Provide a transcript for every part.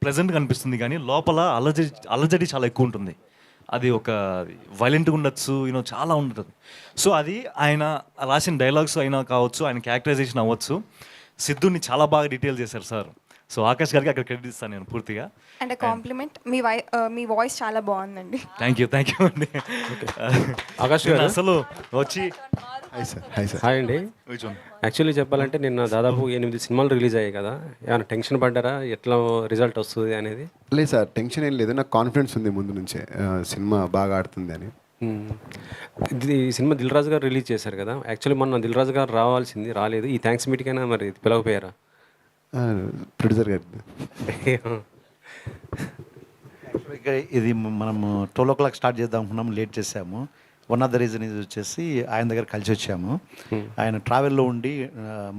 ప్లెజెంట్గా అనిపిస్తుంది కానీ లోపల అలజడి చాలా ఎక్కువ ఉంటుంది. అది ఒక వైలెంట్గా ఉండొచ్చు, చాలా ఉంటుంది. సో అది ఆయన రాసిన డైలాగ్స్ అయినా కావచ్చు, ఆయన క్యారెక్టరైజేషన్ అవ్వచ్చు, సిద్ధుని చాలా బాగా డీటెయిల్ చేశారు సార్. సో ఆకాష్ గారికి అక్కడ క్రెడిట్ ఇస్తాను నేను పూర్తిగా. అండ్ కాంప్లిమెంట్, మీ వాయిస్ చాలా బాగుందండి. థ్యాంక్ యూ అండి. ఆకాష్ నేను గారు అసలు వచ్చి హాయ్ అండి. యాక్చువల్లీ చెప్పాలంటే నిన్న దాదాపు 8 సినిమాలు రిలీజ్ అయ్యాయి కదా, ఏమైనా టెన్షన్ పడ్డారా ఎట్లా రిజల్ట్ వస్తుంది అనేది? లేదు సార్, టెన్షన్ ఏం లేదు. నాకు కాన్ఫిడెన్స్ ఉంది ముందు నుంచే సినిమా బాగా ఆడుతుంది అని. ఈ సినిమా దిల్ రాజు గారు రిలీజ్ చేశారు కదా, యాక్చువల్లీ మొన్న దిల్ రాజు గారు రావాల్సింది, రాలేదు. ఈ థ్యాంక్స్ మీటింగ్ అయినా మరి పిలవకపోయారా? ప్రొడ్యూసర్ గారి ఇది మనము 12 o'clock స్టార్ట్ చేద్దాం అనుకున్నాం, లేట్ చేసాము. వన్ ఆఫ్ ద రీజన్ ఇది వచ్చేసి ఆయన దగ్గర కలిసి వచ్చాము. ఆయన ట్రావెల్లో ఉండి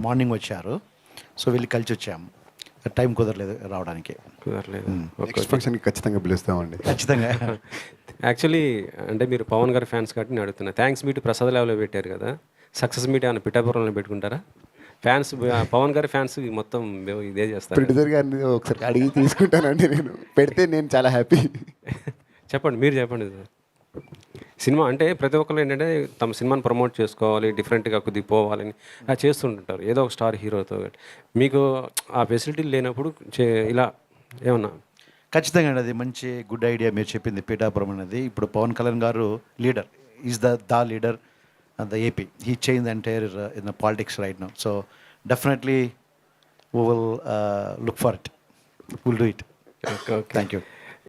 మార్నింగ్ వచ్చారు. సో వెళ్ళి కలిసి వచ్చాము. టైం కుదరలేదు రావడానికి. కుదరలేదు. నెక్స్ట్ ఫంక్షన్కి ఖచ్చితంగా పిలుస్తామండి. ఖచ్చితంగా. యాక్చువల్లీ అంటే మీరు పవన్ గారి ఫ్యాన్స్ కాబట్టి నేను అడుగుతున్నా, థ్యాంక్స్ మీట్ ప్రసాద్ లేవలో పెట్టారు కదా, సక్సెస్ మీట్ ఏమైనా పిఠాపురంలో పెట్టుకుంటారా? ఫ్యాన్స్ పవన్ గారి ఫ్యాన్స్ మొత్తం ఇదే చేస్తారు. ప్రొడ్యూసర్ గారిని ఒకసారి అడిగి తీసుకుంటానండి. నేను పెడితే నేను చాలా హ్యాపీ. చెప్పండి, మీరు చెప్పండి సార్. సినిమా అంటే ప్రతి ఒక్కరు ఏంటంటే తమ సినిమాని ప్రమోట్ చేసుకోవాలి, డిఫరెంట్గా కొద్దిగా పోవాలని చేస్తుంటారు ఏదో ఒక స్టార్ హీరోతో. మీకు ఆ ఫెసిలిటీ లేనప్పుడు ఇలా ఏమన్నా? ఖచ్చితంగా అండి, అది మంచి గుడ్ ఐడియా మీరు చెప్పింది. పీఠాపురం అనేది ఇప్పుడు పవన్ కళ్యాణ్ గారు leader, is the leader the AP. He changed the entire in the politics right now. So definitely we will look for it. We'll do it. Okay. Thank you.